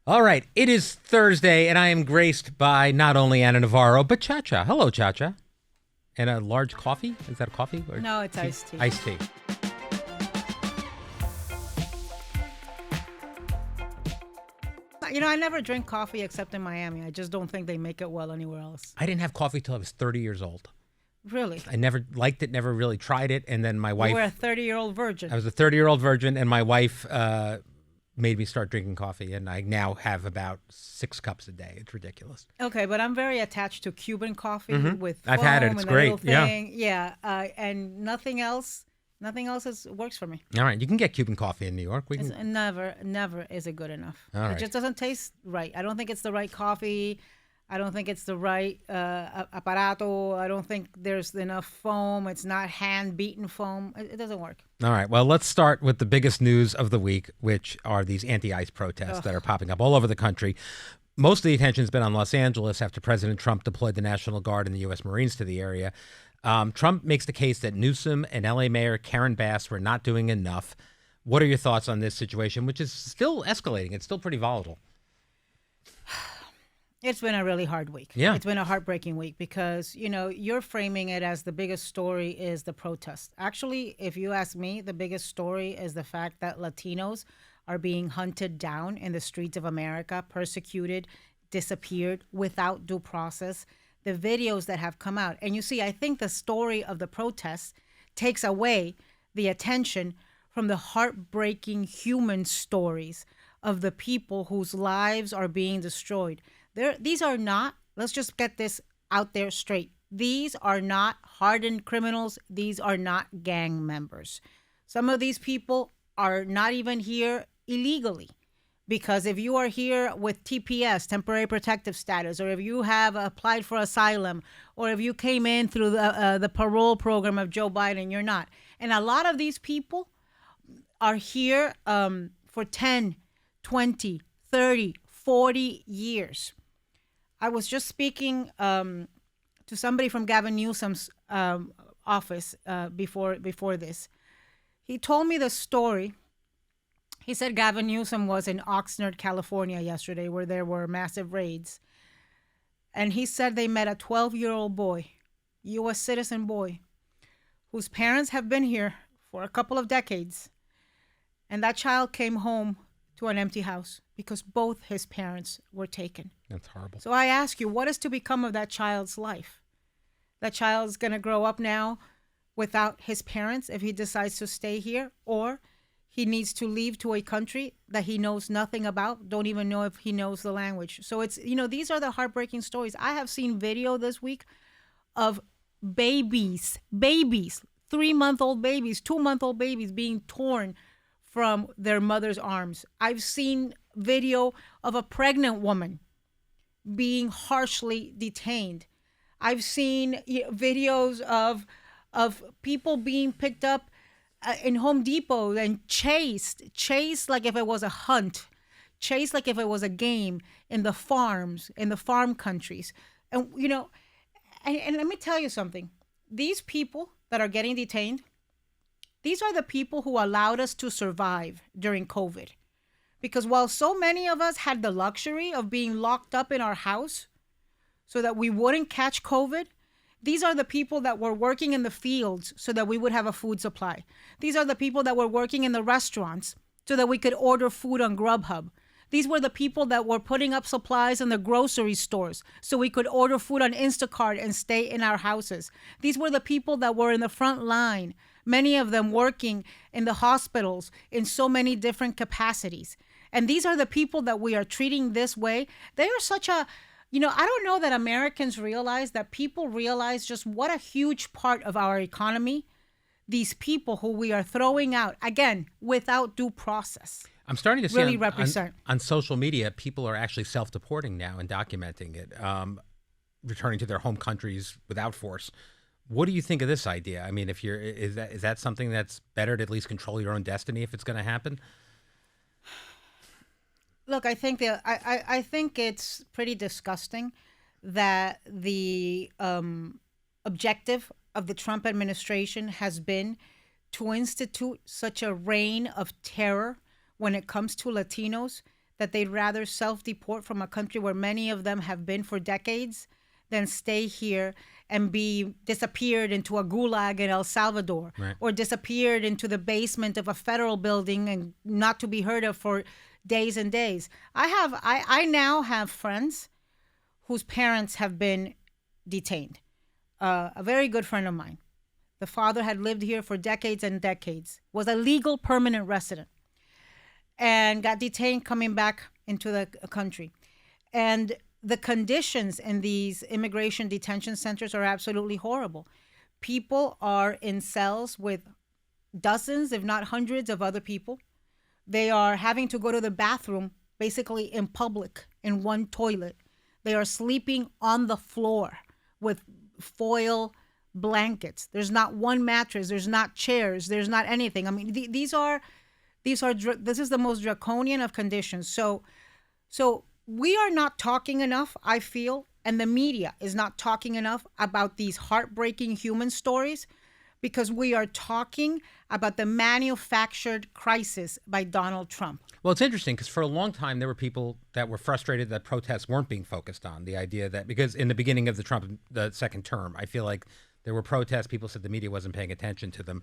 All right, it is Thursday, and I am graced by not only Anna Navarro, but Cha-Cha. Hello, Cha-Cha. And a large coffee? Is that a coffee? Or No, it's iced tea. Iced tea. I never drink coffee except in Miami. I just don't think they make it well anywhere else. I didn't have coffee till I was 30 years old. Really? I never liked it, never really tried it, and then my wife... You were a 30-year-old virgin. I was a 30-year-old virgin, and my wife made me start drinking coffee, and I now have about 6 cups a day. It's ridiculous. Okay, but I'm very attached to Cuban coffee with foam. I've had it. It's and great. The little thing. Yeah. And nothing else works for me. All right, you can get Cuban coffee in New York. We can... It's never is it good enough. All right. It just doesn't taste right. I don't think it's the right coffee. I don't think it's the right aparato. I don't think there's enough foam. It's not hand-beaten foam. It doesn't work. All right. Well, let's start with the biggest news of the week, which are these anti-ICE protests that are popping up all over the country. Most of the attention has been on Los Angeles after President Trump deployed the National Guard and the U.S. Marines to the area. Trump makes the case that Newsom and L.A. Mayor Karen Bass were not doing enough. What are your thoughts on this situation, which is still escalating? It's still pretty volatile. It's been a really hard week. Yeah. It's been a heartbreaking week because, you're framing it as the biggest story is the protest. Actually, if you ask me, the biggest story is the fact that Latinos are being hunted down in the streets of America, persecuted, disappeared without due process. The videos that have come out. And you see, I think the story of the protests takes away the attention from the heartbreaking human stories of the people whose lives are being destroyed. These are not, let's just get this out there straight. These are not hardened criminals. These are not gang members. Some of these people are not even here illegally. Because if you are here with TPS, temporary protective status, or if you have applied for asylum, or if you came in through the parole program of Joe Biden, you're not. And a lot of these people are here for 10, 20, 30, 40 years. I was just speaking to somebody from Gavin Newsom's office before this. He told me the story. He said Gavin Newsom was in Oxnard, California yesterday where there were massive raids. And he said they met a 12-year-old boy, U.S. citizen boy, whose parents have been here for a couple of decades. And that child came home to an empty house because both his parents were taken. That's horrible. So I ask you, what is to become of that child's life? That child's going to grow up now without his parents if he decides to stay here, or he needs to leave to a country that he knows nothing about, don't even know if he knows the language. So it's, these are the heartbreaking stories. I have seen video this week of babies, 3-month-old babies, 2-month-old babies being torn from their mother's arms. I've seen video of a pregnant woman being harshly detained. I've seen videos of people being picked up in Home Depot and chased like if it was a hunt, chased like if it was a game in the farms, in the farm countries. And, and let me tell you something. These people that are getting detained, these are the people who allowed us to survive during COVID. Because while so many of us had the luxury of being locked up in our house so that we wouldn't catch COVID, these are the people that were working in the fields so that we would have a food supply. These are the people that were working in the restaurants so that we could order food on Grubhub. These were the people that were putting up supplies in the grocery stores so we could order food on Instacart and stay in our houses. These were the people that were in the front line, many of them working in the hospitals in so many different capacities. And these are the people that we are treating this way. They are such a, I don't know that Americans realize, that people realize just what a huge part of our economy these people who we are throwing out, again, without due process. I'm starting to see really represent. On social media, people are actually self-deporting now and documenting it, returning to their home countries without force. What do you think of this idea? I mean, is that something that's better to at least control your own destiny if it's going to happen? Look, I think I think it's pretty disgusting that the objective of the Trump administration has been to institute such a reign of terror when it comes to Latinos that they'd rather self-deport from a country where many of them have been for decades than stay here and be disappeared into a gulag in El Salvador, Right. or disappeared into the basement of a federal building and not to be heard of for days and days. I now have friends whose parents have been detained. A very good friend of mine. The father had lived here for decades and decades, was a legal permanent resident, and got detained coming back into the country. And the conditions in these immigration detention centers are absolutely horrible. People are in cells with dozens, if not hundreds, of other people. They are having to go to the bathroom basically in public in one toilet. They are sleeping on the floor with foil blankets. There's not one mattress. There's not chairs. There's not anything. I mean, this is the most draconian of conditions. So we are not talking enough, I feel, and the media is not talking enough about these heartbreaking human stories, because we are talking about the manufactured crisis by Donald Trump. Well, it's interesting because for a long time there were people that were frustrated that protests weren't being focused on. The idea that, because in the beginning of the second term, I feel like there were protests. People said the media wasn't paying attention to them.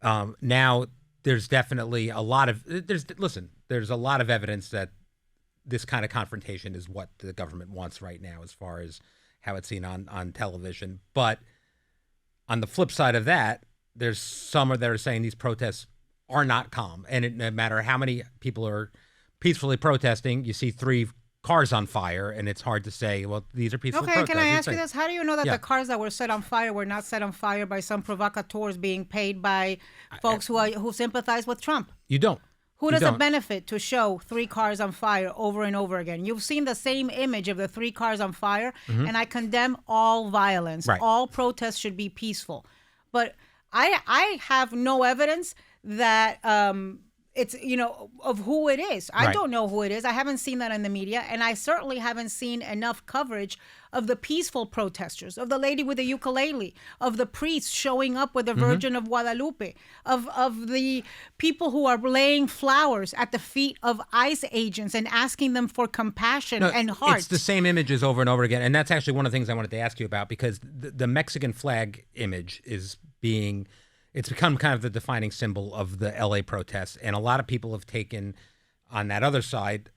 Now there's definitely a lot of there's a lot of evidence that this kind of confrontation is what the government wants right now, as far as how it's seen on television. But on the flip side of that, there's some that are saying these protests are not calm. And no matter how many people are peacefully protesting, you see 3 cars on fire, and it's hard to say, well, these are peaceful protests. Okay, can I ask you this? How do you know that Yeah. the cars that were set on fire were not set on fire by some provocateurs being paid by folks who sympathize with Trump? You don't. Who does it benefit to show 3 cars on fire over and over again? You've seen the same image of the 3 cars on fire, and I condemn all violence. Right. All protests should be peaceful. But I have no evidence that it's, of who it is. I Right. don't know who it is. I haven't seen that in the media, and I certainly haven't seen enough coverage of the peaceful protesters, of the lady with the ukulele, of the priest showing up with the Virgin of Guadalupe, of the people who are laying flowers at the feet of ICE agents and asking them for compassion and heart. It's the same images over and over again. And that's actually one of the things I wanted to ask you about, because the Mexican flag image it's become kind of the defining symbol of the LA protests. And a lot of people have taken, on that other side,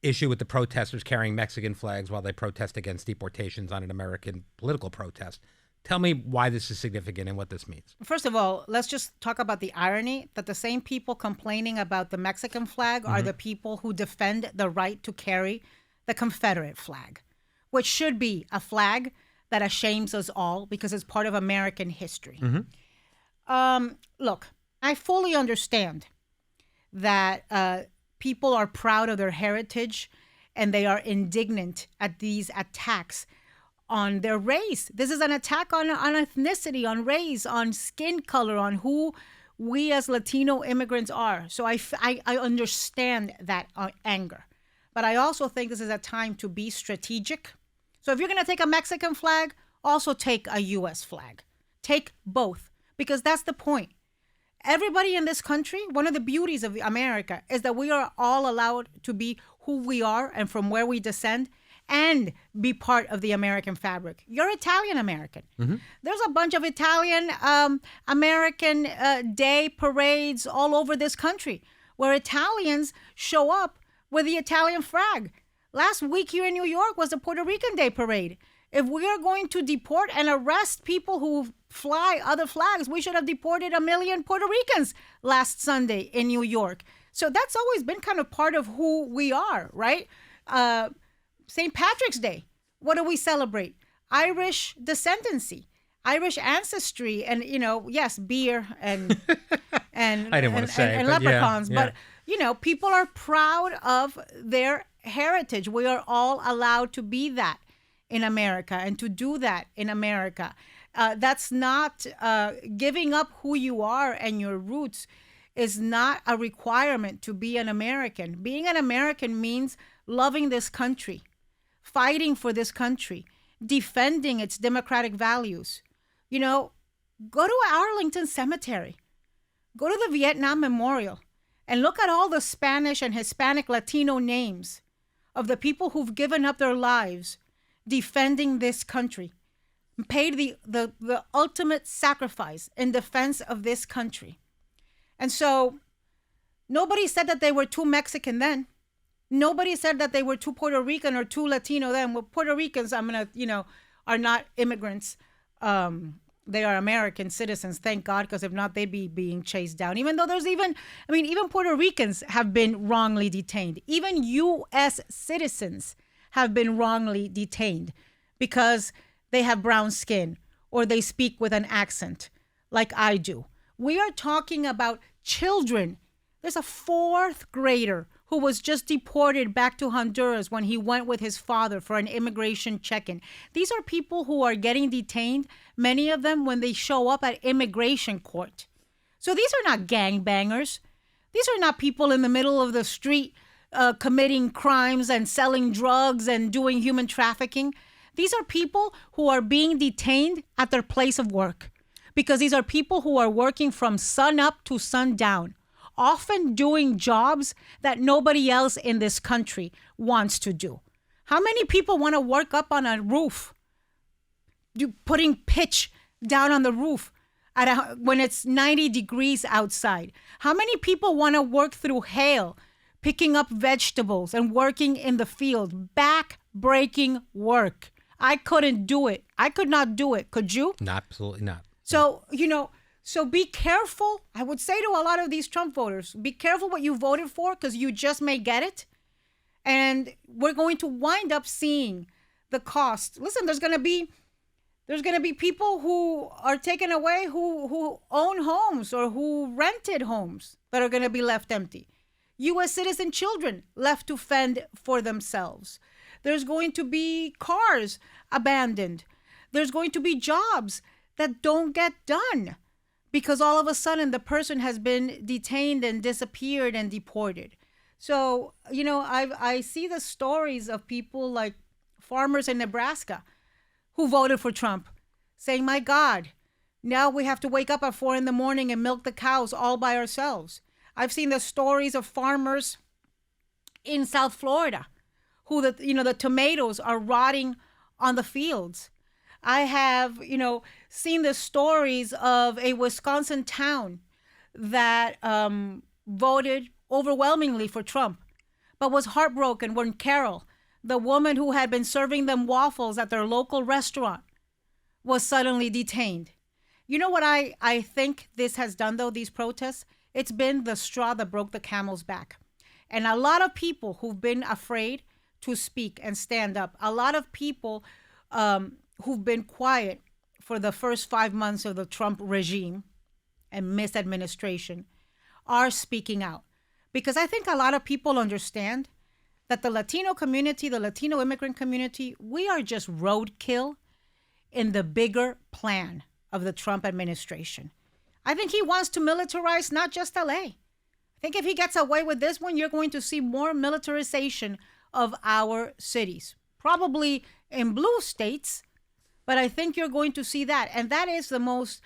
issue with the protesters carrying Mexican flags while they protest against deportations on an American political protest. Tell me why this is significant and what this means. First of all, let's just talk about the irony that the same people complaining about the Mexican flag are the people who defend the right to carry the Confederate flag, which should be a flag that ashames us all because it's part of American history. Look, I fully understand that people are proud of their heritage and they are indignant at these attacks on their race. This is an attack on ethnicity, on race, on skin color, on who we as Latino immigrants are. So I understand that anger. But I also think this is a time to be strategic. So if you're going to take a Mexican flag, also take a U.S. flag. Take both, because that's the point. Everybody in this country, one of the beauties of America is that we are all allowed to be who we are and from where we descend and be part of the American fabric. You're Italian American. There's a bunch of Italian American Day parades all over this country where Italians show up with the Italian flag. Last week here in New York was the Puerto Rican Day parade. If we are going to deport and arrest people who fly other flags, we should have deported 1 million Puerto Ricans last Sunday in New York. So that's always been kind of part of who we are, right? St. Patrick's Day, what do we celebrate? Irish descendancy, Irish ancestry, and, yes, beer and I didn't want to say, and but leprechauns. yeah. But, people are proud of their heritage. We are all allowed to be that in America and to do that in America. That's not giving up who you are and your roots is not a requirement to be an American. Being an American means loving this country, fighting for this country, defending its democratic values. Go to Arlington Cemetery, go to the Vietnam Memorial, And look at all the Spanish and Hispanic Latino names of the people who've given up their lives defending this country, paid the ultimate sacrifice in defense of this country. And so nobody said that they were too Mexican then. Nobody said that they were too Puerto Rican or too Latino then. Well, Puerto Ricans, are not immigrants. They are American citizens, thank God, because if not, they'd be being chased down. Even though even Puerto Ricans have been wrongly detained. Even U.S. citizens have been wrongly detained because they have brown skin or they speak with an accent like I do. We are talking about children. There's a 4th grader who was just deported back to Honduras when he went with his father for an immigration check-in. These are people who are getting detained, many of them when they show up at immigration court. So these are not gangbangers. These are not people in the middle of the street committing crimes and selling drugs and doing human trafficking. These are people who are being detained at their place of work because these are people who are working from sun up to sundown, often doing jobs that nobody else in this country wants to do. How many people want to work up on a roof, putting pitch down on the roof when it's 90 degrees outside? How many people want to work through hail, picking up vegetables and working in the field? Back-breaking work. I couldn't do it. I could not do it. Could you? No, absolutely not. So, So be careful. I would say to a lot of these Trump voters, be careful what you voted for because you just may get it. And we're going to wind up seeing the cost. Listen, there's going to be people who are taken away who own homes or who rented homes that are going to be left empty. U.S. citizen children left to fend for themselves. There's going to be cars abandoned. There's going to be jobs that don't get done, because all of a sudden the person has been detained and disappeared and deported. So, I see the stories of people like farmers in Nebraska who voted for Trump saying, my God, now we have to wake up at 4 a.m. and milk the cows all by ourselves. I've seen the stories of farmers in South Florida who the tomatoes are rotting on the fields. I have, seen the stories of a Wisconsin town that voted overwhelmingly for Trump, but was heartbroken when Carol, the woman who had been serving them waffles at their local restaurant, was suddenly detained. You know what I think this has done, though, these protests? It's been the straw that broke the camel's back. And a lot of people who've been afraid to speak and stand up, a lot of people who've been quiet for the first 5 months of the Trump regime and misadministration are speaking out. Because I think a lot of people understand that the Latino community, the Latino immigrant community, we are just roadkill in the bigger plan of the Trump administration. I think he wants to militarize not just LA. I think if he gets away with this one, you're going to see more militarization of our cities, probably in blue states, but I think you're going to see that. And that is the most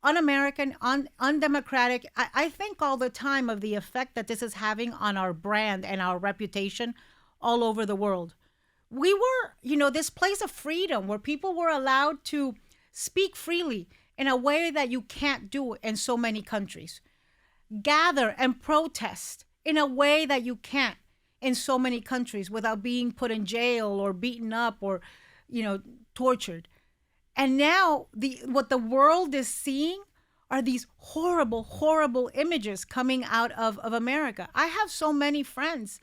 un-American, undemocratic. I think all the time of the effect that this is having on our brand and our reputation all over the world. We were, this place of freedom where people were allowed to speak freely in a way that you can't do in so many countries. Gather and protest in a way that you can't in so many countries without being put in jail or beaten up or, tortured. And now what the world is seeing are these horrible, horrible images coming out of America. I have so many friends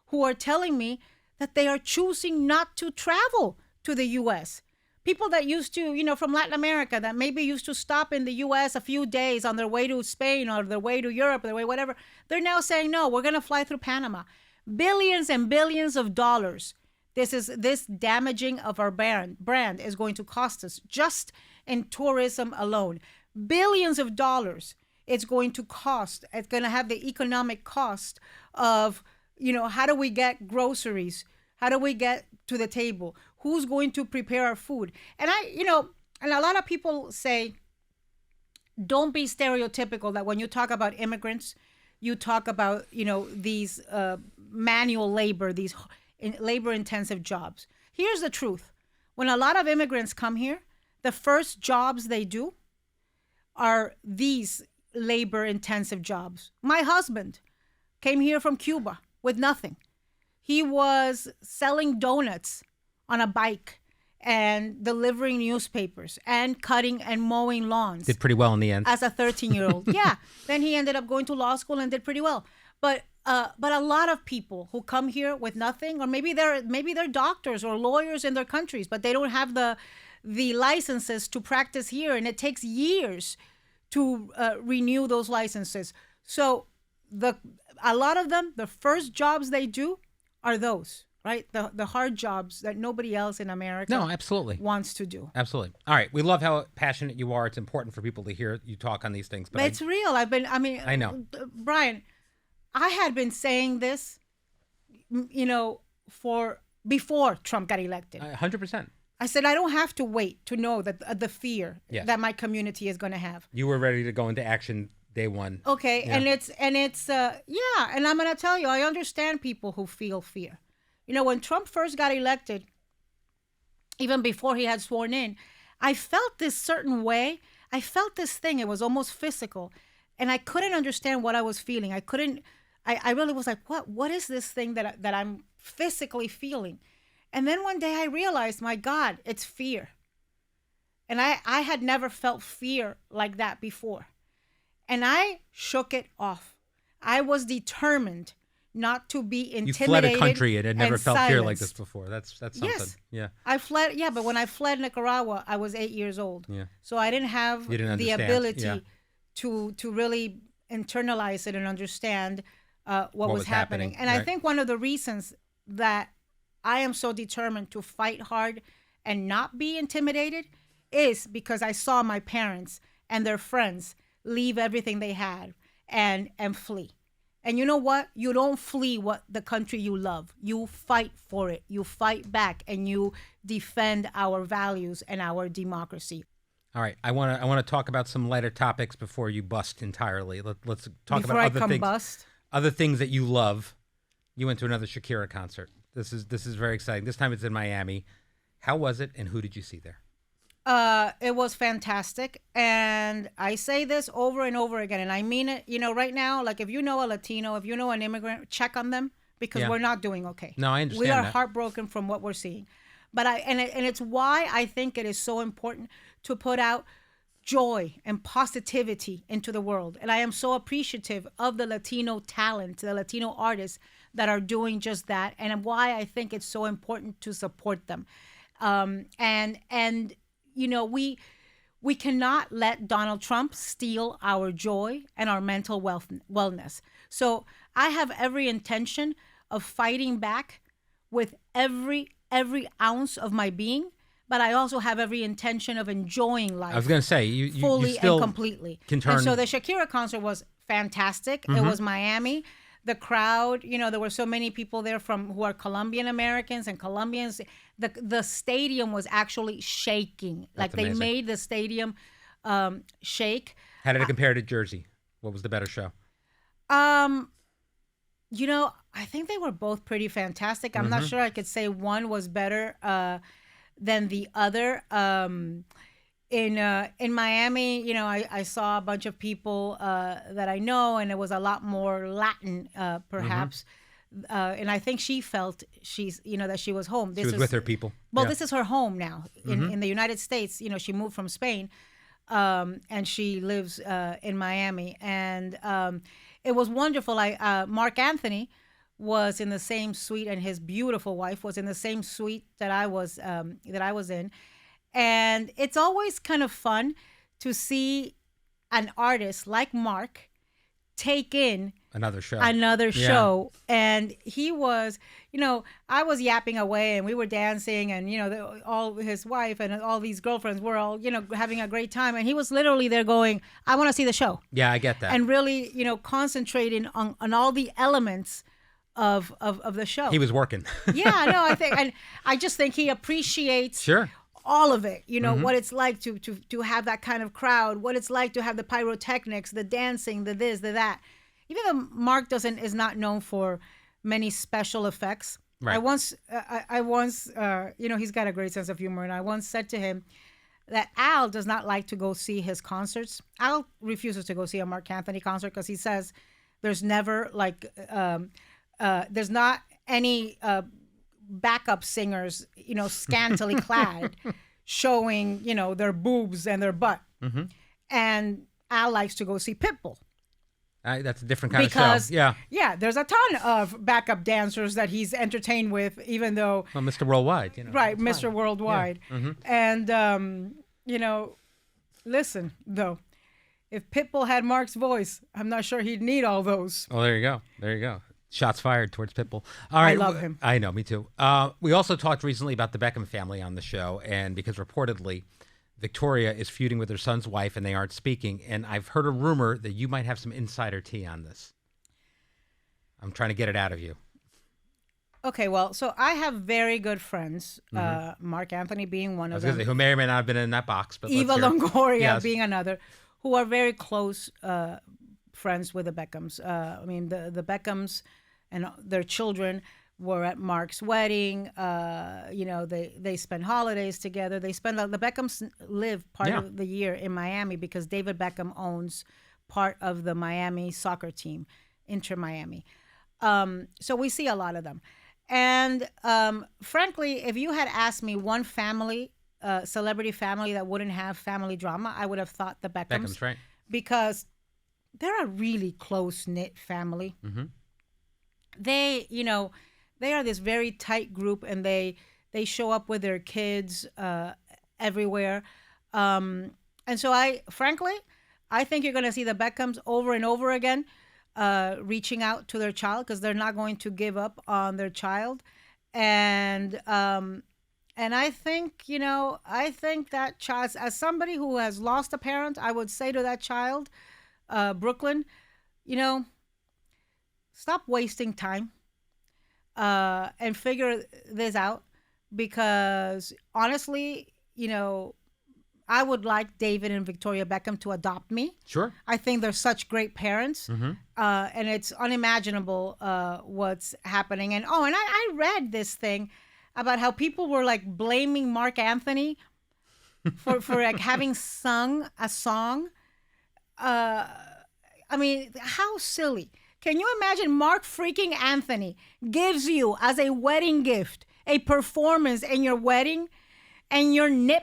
who are telling me that they are choosing not to travel to the U.S. People that used to, from Latin America, that maybe used to stop in the U.S. a few days on their way to Spain or their way to Europe or their way whatever, they're now saying, no, we're going to fly through Panama. Billions and billions of dollars. This damaging of our brand is going to cost us just in tourism alone. Billions of dollars it's going to cost. It's going to have the economic cost of, how do we get groceries? How do we get to the table? Who's going to prepare our food? And and a lot of people say, don't be stereotypical that when you talk about immigrants, you talk about, these manual labor, these labor-intensive jobs. Here's the truth. When a lot of immigrants come here, the first jobs they do are these labor-intensive jobs. My husband came here from Cuba with nothing. He was selling donuts on a bike and delivering newspapers and cutting and mowing lawns. Did pretty well in the end. As a 13-year-old. Yeah. Then he ended up going to law school and did pretty well. But a lot of people who come here with nothing, or maybe they're doctors or lawyers in their countries, but they don't have the licenses to practice here, and it takes years to renew those licenses. So a lot of them, the first jobs they do are those, right? The hard jobs that nobody else in America absolutely wants to do. Absolutely. All right. We love how passionate you are. It's important for people to hear you talk on these things. But it's real. I know. Brian, I had been saying this, for before Trump got elected. 100%. I said, I don't have to wait to know that the fear Yes. that my community is going to have. You were ready to go into action day one. Okay. Yeah. And it's and I'm going to tell you, I understand people who feel fear. When Trump first got elected, even before he had sworn in, I felt this certain way. I felt this thing. It was almost physical. And I couldn't understand what I was feeling. I really was like, what is this thing that I'm physically feeling? And then one day I realized, my God, it's fear. And I had never felt fear like that before. And I shook it off. I was determined not to be intimidated. You fled a country and had never felt fear like this silenced. before. That's something. Yes. Yeah. I fled, but when I fled Nicaragua, I was 8 years old. Yeah. So I didn't have You didn't the understand. ability Yeah. to really internalize it and understand what was happening. And I right. think one of the reasons that I am so determined to fight hard and not be intimidated is because I saw my parents and their friends leave everything they had and flee. And you know what? You don't flee the country you love. You fight for it. You fight back and you defend our values and our democracy. All right. I want to talk about some lighter topics before you bust entirely. Let's talk Before about I other things. combust. Other things that you love. You went to another Shakira concert. This is very exciting. This time it's in Miami. How was it, and who did you see there? It was fantastic, and I say this over and over again, and I mean it. Right now, like if you know a Latino, if you know an immigrant, check on them because Yeah. we're not doing okay. No, I understand We are that. heartbroken from what we're seeing, but it's why I think it is so important to put out joy and positivity into the world. And I am so appreciative of the Latino talent, the Latino artists that are doing just that, and why I think it's so important to support them. We cannot let Donald Trump steal our joy and our mental wellness. So I have every intention of fighting back with every ounce of my being, but I also have every intention of enjoying life. I was going to say you fully still and completely. can turn. And so the Shakira concert was fantastic. It was Miami. The crowd, there were so many people there who are Colombian Americans and Colombians. The stadium was actually shaking. That's They amazing. made the stadium shake. How did it compare to Jersey? What was the better show? I think they were both pretty fantastic. I'm not sure I could say one was better than the other. In Miami, I saw a bunch of people that I know, and it was a lot more Latin, perhaps. And I think she felt that she was home. She was with her people. Well, Yeah. this is her home now in the United States. She moved from Spain, and she lives in Miami. And it was wonderful. Mark Anthony was in the same suite, and his beautiful wife was in the same suite that I was in. And it's always kind of fun to see an artist like Mark take in Another show. show. And he was, I was yapping away and we were dancing, and, all his wife and all these girlfriends were all, having a great time. And he was literally there going, I want to see the show. Yeah, I get that. And really, concentrating on all the elements of the show. He was working. Yeah, no, I just think he appreciates Sure. all of it, what it's like to have that kind of crowd, what it's like to have the pyrotechnics, the dancing, the this, the that. even though Mark is not known for many special effects. Right. I once, he's got a great sense of humor, and I once said to him that Al does not like to go see his concerts. Al refuses to go see a Mark Anthony concert because he says there's never there's not any backup singers, scantily clad, showing, their boobs and their butt. Mm-hmm. And Al likes to go see Pitbull. That's a different kind of show. Yeah, there's a ton of backup dancers that he's entertained with, even though... Well, Mr. Worldwide, Right, Mr. Worldwide. Yeah. Mm-hmm. And, listen, though, if Pitbull had Mark's voice, I'm not sure he'd need all those. Oh, there you go. Shots fired towards Pitbull. All right. I love him. I know, me too. We also talked recently about the Beckham family on the show, and because reportedly Victoria is feuding with her son's wife and they aren't speaking, and I've heard a rumor that you might have some insider tea on this. I'm trying to get it out of you. Okay, well, so I have very good friends, Mark Anthony being one of them. Who may or may not have been in that box. But Eva Longoria being another, who are very close friends with the Beckhams. The Beckhams and their children were at Mark's wedding. They spend holidays together. The Beckhams live part of the year in Miami because David Beckham owns part of the Miami soccer team, Inter Miami. So we see a lot of them. And frankly, if you had asked me one family, celebrity family that wouldn't have family drama, I would have thought the Beckhams. Beckhams, right? Because they're a really close-knit family. Mm-hmm. They are this very tight group, and they show up with their kids everywhere. And so I think you're going to see the Beckhams over and over again reaching out to their child because they're not going to give up on their child. And I think, that child, as somebody who has lost a parent, I would say to that child, Brooklyn, stop wasting time. And figure this out because honestly, I would like David and Victoria Beckham to adopt me. Sure. I think they're such great parents. Mm-hmm. And it's unimaginable what's happening. And I read this thing about how people were like blaming Mark Anthony for like having sung a song. How silly. Can you imagine Mark freaking Anthony gives you as a wedding gift a performance in your wedding and you're nitpicking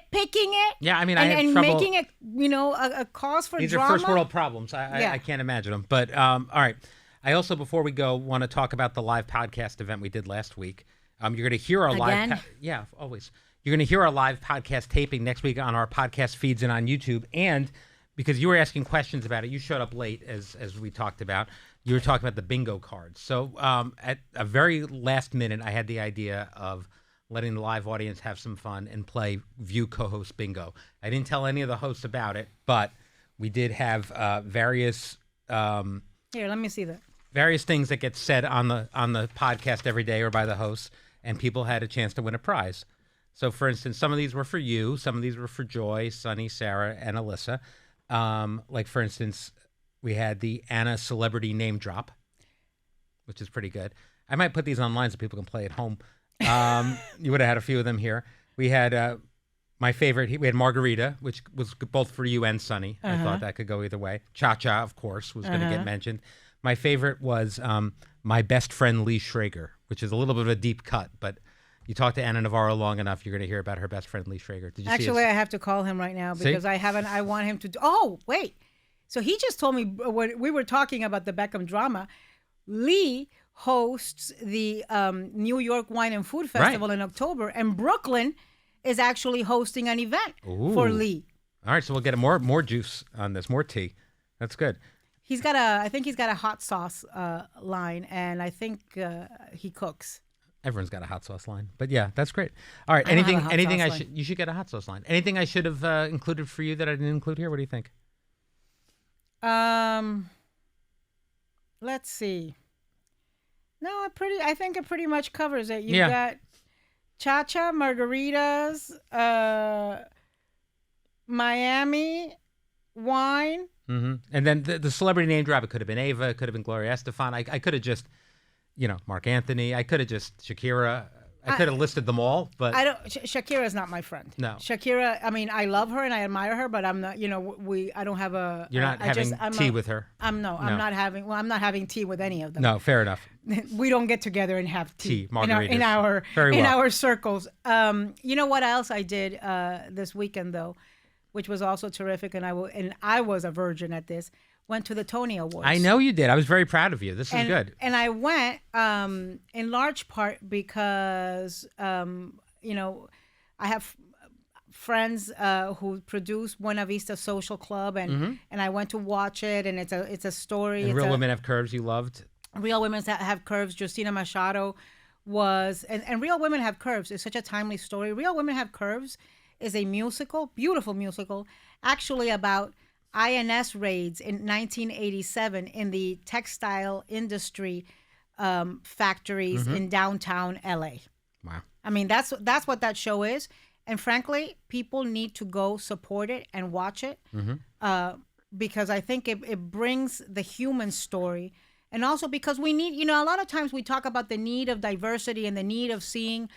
it? Yeah, I have trouble. Making it, a cause for These drama. These are first world problems. I can't imagine them. But all right. I also, before we go, want to talk about the live podcast event we did last week. You're going to hear our live. Always. You're going to hear our live podcast taping next week on our podcast feeds and on YouTube. And because you were asking questions about it, you showed up late, as we talked about. You were talking about the bingo cards. So at a very last minute, I had the idea of letting the live audience have some fun and play View co-host bingo. I didn't tell any of the hosts about it, but we did have various... Here, let me see that. Various things that get said on the podcast every day or by the hosts, and people had a chance to win a prize. So, for instance, some of these were for you. Some of these were for Joy, Sunny, Sarah, and Alyssa. Like, for instance... We had the Anna Celebrity Name Drop, which is pretty good. I might put these online so people can play at home. You would have had a few of them here. We had my favorite. We had Margarita, which was both for you and Sunny. I thought that could go either way. Cha-Cha, of course, was going to get mentioned. My favorite was My Best Friend Lee Schrager, which is a little bit of a deep cut, but you talk to Anna Navarro long enough, you're going to hear about her best friend Lee Schrager. Did you Actually, I have to call him right now because I want him to. Oh, wait. So he just told me when we were talking about the Beckham drama, Lee hosts the New York Wine and Food Festival in October, and Brooklyn is actually hosting an event for Lee. All right, so we'll get more juice on this, more tea. That's good. I think he's got a hot sauce line, and I think he cooks. Everyone's got a hot sauce line, but yeah, that's great. All right, you should get a hot sauce line. Anything I should have included for you that I didn't include here? What do you think? Let's see. No, I think it pretty much covers it. You got Cha-Cha, margaritas, Miami, wine, Mm-hmm. And then the celebrity name drop, it could have been Ava, it could have been Gloria Estefan. I could have just, Mark Anthony. I could have just Shakira. I could have listed them all, but I don't. Shakira is not my friend. No. Shakira. I mean, I love her and I admire her, but I'm not. I don't have a. You're not having tea with her. I'm not having. Well, I'm not having tea with any of them. No, fair enough. We don't get together and have tea margaritas. in our circles. You know what else I did this weekend though, which was also terrific, and I was a virgin at this. Went to the Tony Awards. I know you did. I was very proud of you. This is good. And I went in large part because, I have friends who produce Buena Vista Social Club, and I went to watch it, and it's a story. And Real Women Have Curves you loved? Real Women Have Curves. Justina Machado was, and Real Women Have Curves is such a timely story. Real Women Have Curves is a musical, beautiful musical, actually about INS raids in 1987 in the textile industry factories in downtown LA. Wow. I mean, that's what that show is. And frankly, people need to go support it and watch it because I think it brings the human story. And also because we need, a lot of times we talk about the need of diversity and the need of seeing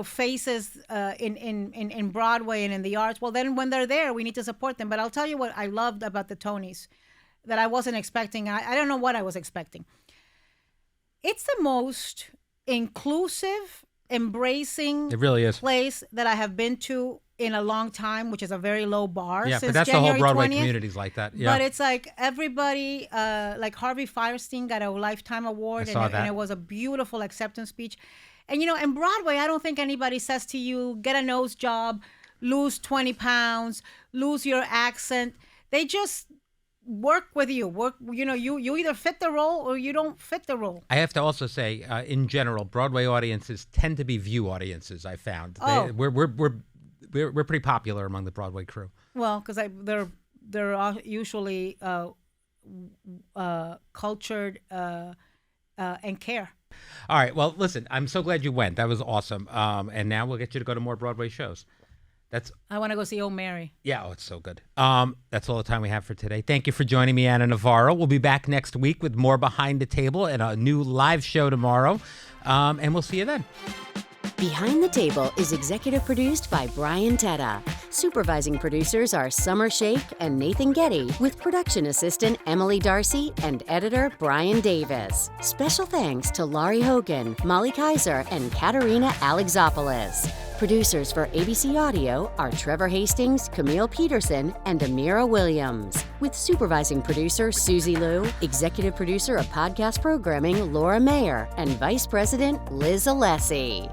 faces in Broadway and in the arts. Well, then when they're there, we need to support them. But I'll tell you what I loved about the Tonys that I wasn't expecting. I don't know what I was expecting. It's the most inclusive, embracing it really is. place that I have been to in a long time, which is a very low bar. Yeah, since but that's January the whole Broadway 20th. community's like that. Yeah. But it's like everybody, like Harvey Firestein got a Lifetime Award, and it was a beautiful acceptance speech. And, in Broadway, I don't think anybody says to you, get a nose job, lose 20 pounds, lose your accent. They just work with you. You either fit the role or you don't fit the role. I have to also say, in general, Broadway audiences tend to be view audiences, I found. We're pretty popular among the Broadway crew. Well, because they're usually cultured and care. All right. Well, listen, I'm so glad you went. That was awesome. And now we'll get you to go to more Broadway shows. I want to go see Oh Mary. Yeah, it's so good. That's all the time we have for today. Thank you for joining me, Anna Navarro. We'll be back next week with more Behind the Table and a new live show tomorrow. And we'll see you then. Behind the Table is executive produced by Brian Teta. Supervising producers are Summer Shake and Nathan Getty, with production assistant Emily Darcy and editor Brian Davis. Special thanks to Laurie Hogan, Molly Kaiser, and Katerina Alexopoulos. Producers for ABC Audio are Trevor Hastings, Camille Peterson, and Amira Williams. With supervising producer Susie Liu, executive producer of podcast programming Laura Mayer, and vice president Liz Alessi.